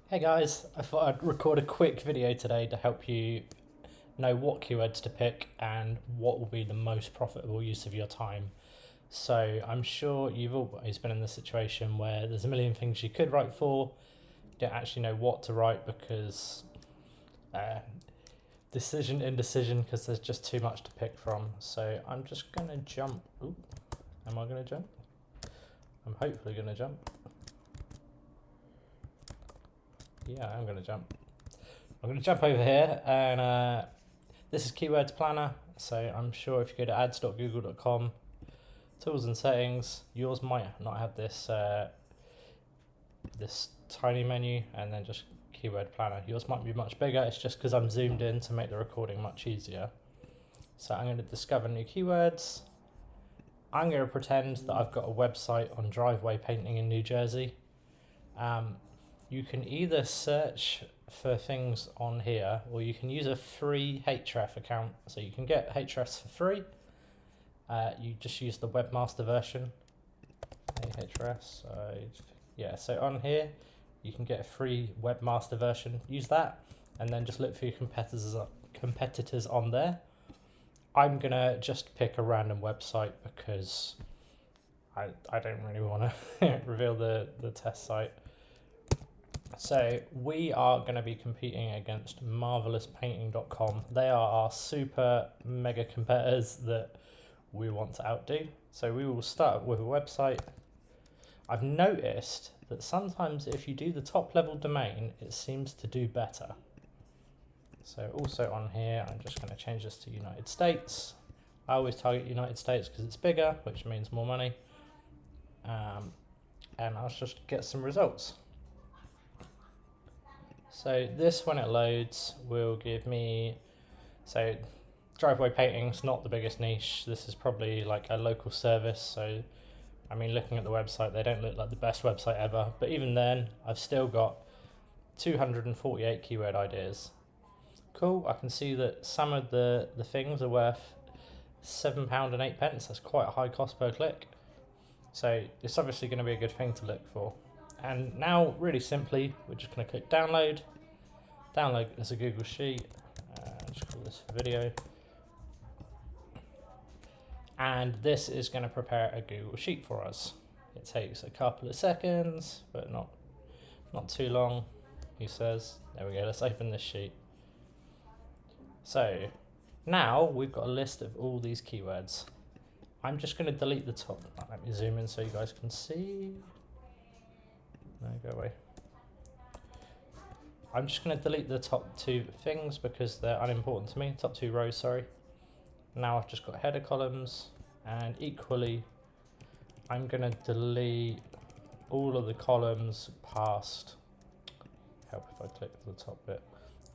Hey guys, I thought I'd record a quick video today to help you know what keywords to pick and what will be the most profitable use of your time. So I'm sure you've always been in the situation where there's a million things you could write for, you don't actually know what to write because decision indecision because there's just too much to pick from. So I'm just gonna jump. Ooh, am I gonna jump? I'm hopefully gonna jump. Yeah, I'm gonna jump. I'm going to jump over here and this is Keywords Planner. So I'm sure if you go to ads.google.com, tools and settings, yours might not have this this tiny menu and then just Keyword Planner. Yours might be much bigger. It's just because I'm zoomed in to make the recording much easier. So I'm going to discover new keywords. I'm going to pretend that I've got a website on driveway painting in New Jersey. You can either search for things on here or you can use a free Href account. So you can get Hrefs for free. You just use the webmaster version. Hrefs. So on here you can get a free webmaster version. Use that and then just look for your competitors on there. I'm gonna just pick a random website because I don't really want to reveal the test site. So we are going to be competing against marvelouspainting.com. They are our super mega competitors that we want to outdo. So we will start with a website. I've noticed that sometimes if you do the top level domain, it seems to do better. So also on here, I'm just going to change this to United States. I always target United States because it's bigger, which means more money. And I'll just get some results. So this, when it loads, will give me, so driveway painting's not the biggest niche. This is probably like a local service. So, I mean, looking at the website, they don't look like the best website ever. But even then, I've still got 248 keyword ideas. Cool, I can see that some of the things are worth £7.08. That's quite a high cost per click. So it's obviously going to be a good thing to look for. And now, really simply, we're just going to click download. Download as a Google Sheet. Just call this video. And this is going to prepare a Google Sheet for us. It takes a couple of seconds, but not too long, he says. There we go, let's open this sheet. So now we've got a list of all these keywords. I'm just going to delete the top. Let me zoom in so you guys can see. No, go away. I'm just going to delete the top two things because they're unimportant to me. Top two rows, sorry. Now I've just got header columns, and equally I'm going to delete all of the columns past. Help if I click the top bit.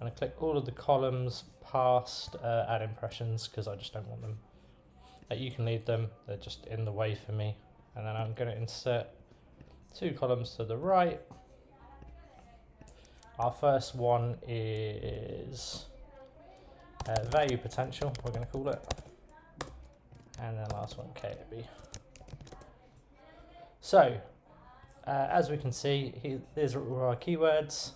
I'm going to click all of the columns past ad impressions because I just don't want them. You can leave them, they're just in the way for me. And then I'm going to insert two columns to the right. Our first one is value potential, we're going to call it. And then last one, KOB. So, as we can see, these are all our keywords.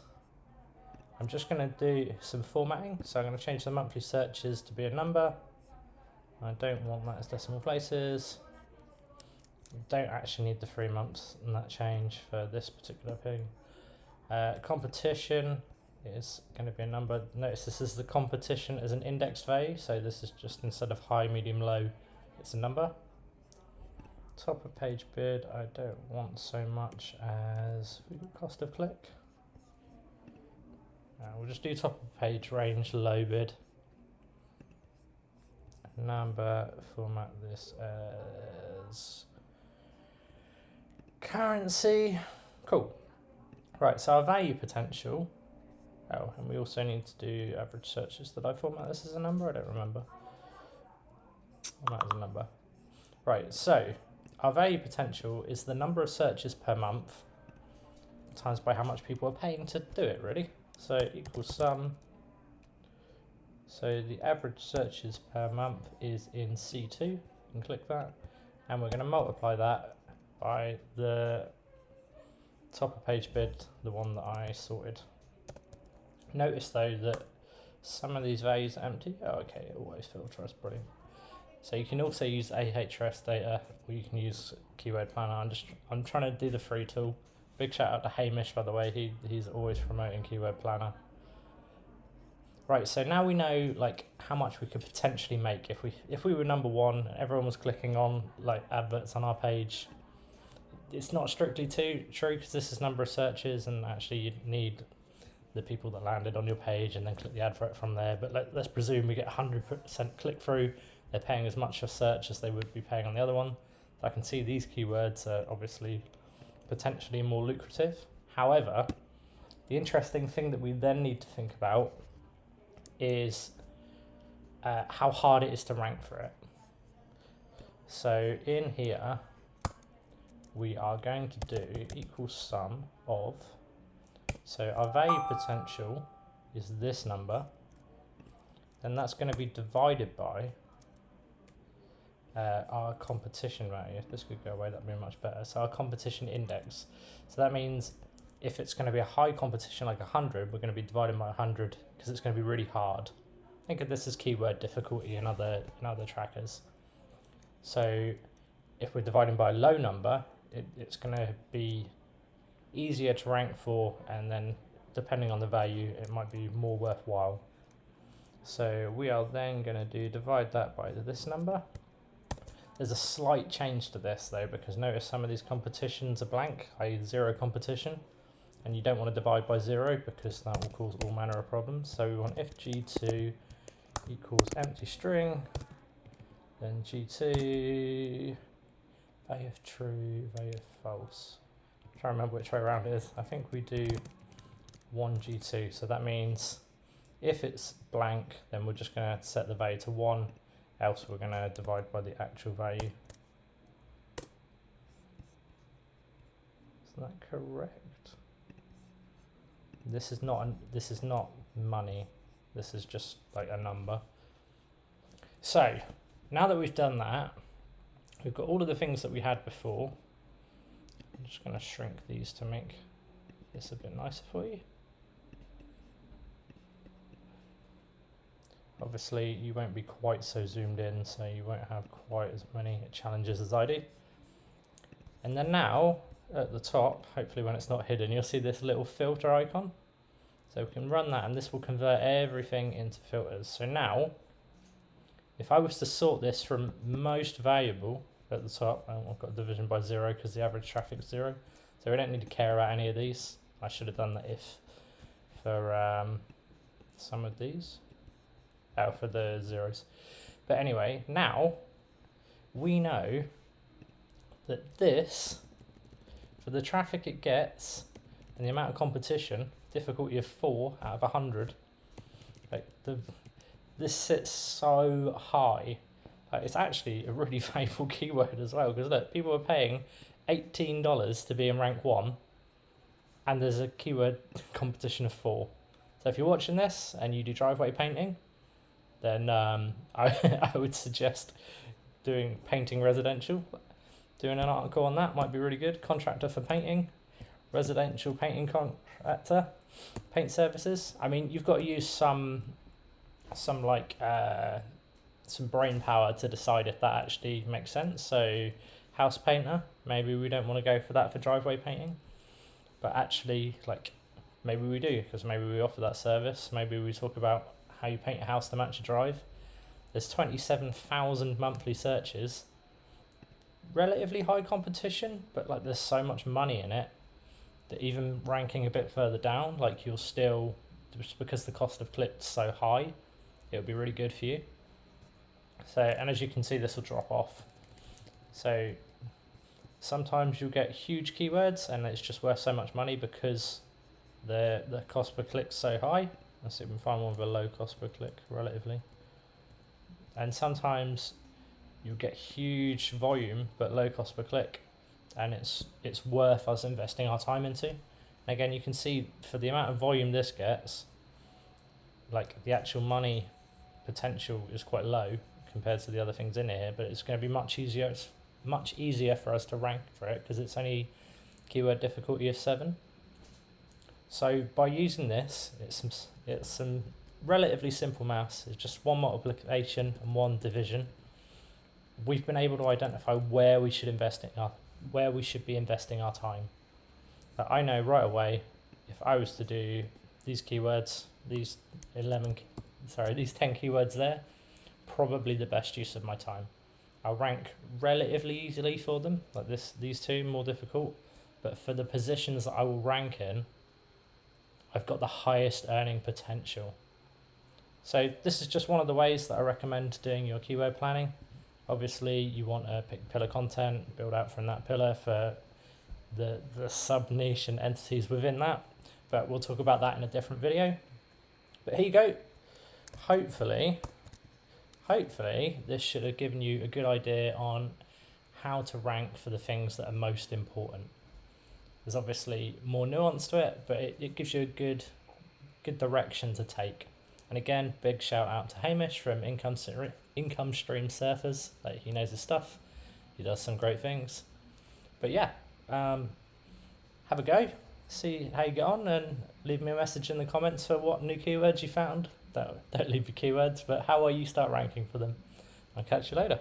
I'm just going to do some formatting. So I'm going to change the monthly searches to be a number. I don't want that as decimal places. Don't actually need the 3 months in that change for this particular thing. Competition is going to be a number. Notice this is the competition as an indexed value, so this is just instead of high, medium, low, it's a number. Top of page bid, I don't want so much as cost of click. We'll just do top of page range, low bid. Number, format this as currency. Cool. Right, so our value potential. Oh, and we also need to do average searches. Did I format this as a number? I don't remember. Format as a number. Right, so our value potential is the number of searches per month times by how much people are paying to do it, really. So equals sum. So the average searches per month is in C2. You can click that. And we're going to multiply that by the top of page bid, the one that I sorted. Notice though that some of these values are empty. Oh, okay, always filter, that's brilliant. So you can also use Ahrefs data, or you can use Keyword Planner. I'm trying to do the free tool. Big shout out to Hamish, by the way. He's always promoting Keyword Planner. Right, so now we know like how much we could potentially make if we were number one and everyone was clicking on like adverts on our page. It's not strictly true because this is number of searches, and actually you need the people that landed on your page and then click the advert from there. But let's presume we get 100% click through. They're paying as much for search as they would be paying on the other one. I can see these keywords are obviously potentially more lucrative. However, the interesting thing that we then need to think about is how hard it is to rank for it. So in here, we are going to do equals sum of, so our value potential is this number, and that's going to be divided by our competition value. If this could go away, that'd be much better. So our competition index. So that means if it's going to be a high competition like 100, we're going to be dividing by 100 because it's going to be really hard. Think of this as keyword difficulty in other trackers. So if we're dividing by a low number, it's going to be easier to rank for, and then depending on the value, it might be more worthwhile. So we are then going to divide that by this number. There's a slight change to this though, because notice some of these competitions are blank, i.e. zero competition, and you don't want to divide by 0 because that will cause all manner of problems. So we want if G2 equals empty string, then G2 value of true, value of false. I'm trying to remember which way around it is. I think we do 1 G2, so that means if it's blank, then we're just going to set the value to 1, else we're going to divide by the actual value. Is that correct? This is not money. This is just like a number. So now that we've done that, we've got all of the things that we had before. I'm just going to shrink these to make this a bit nicer for you. Obviously, you won't be quite so zoomed in, so you won't have quite as many challenges as I do. And then now, at the top, hopefully when it's not hidden, you'll see this little filter icon. So we can run that, and this will convert everything into filters. So now, if I was to sort this from most valuable at the top, I've got division by 0 because the average traffic is 0. So we don't need to care about any of these. I should have done the if for some of these. For the zeros. But anyway, now we know that this, for the traffic it gets and the amount of competition, difficulty of 4 out of 100, like this sits so high. It's actually a really valuable keyword as well, because look, people are paying $18 to be in rank 1, and there's a keyword competition of 4. So if you're watching this and you do driveway painting, then I would suggest doing painting residential. Doing an article on that might be really good. Contractor for painting, residential painting contractor, paint services. I mean, you've got to use some brain power to decide if that actually makes sense. So house painter, maybe we don't want to go for that for driveway painting, but actually like maybe we do, because maybe we offer that service. Maybe we talk about how you paint a house to match a drive. There's 27,000 monthly searches. Relatively high competition, but like there's so much money in it that even ranking a bit further down, like you'll still, just because the cost of clicks so high, it'll be really good for you. So, and as you can see, this will drop off. So sometimes you'll get huge keywords and it's just worth so much money because the cost per click is so high. Let's see if we can find one with a low cost per click relatively. And sometimes you get huge volume but low cost per click, and it's worth us investing our time into. And again, you can see for the amount of volume this gets, like the actual money potential is quite low compared to the other things in here, but it's going to be much easier. It's much easier for us to rank for it because it's only keyword difficulty of 7. So by using this, it's some relatively simple maths. It's just one multiplication and one division. We've been able to identify where we should be investing our time. But I know right away, if I was to do these keywords, these 10 keywords there, probably the best use of my time. I'll rank relatively easily for them, like these two more difficult, but for the positions that I will rank in, I've got the highest earning potential. So this is just one of the ways that I recommend doing your keyword planning. Obviously, you want to pick pillar content, build out from that pillar for the sub-niche and entities within that, but we'll talk about that in a different video. But here you go. Hopefully this should have given you a good idea on how to rank for the things that are most important. There's obviously more nuance to it, but it gives you a good direction to take. And again, big shout out to Hamish from Income Stream Surfers. Like, he knows his stuff. He does some great things. But yeah, have a go. See how you get on, and leave me a message in the comments for what new keywords you found. Don't leave your keywords, but how will you start ranking for them? I'll catch you later.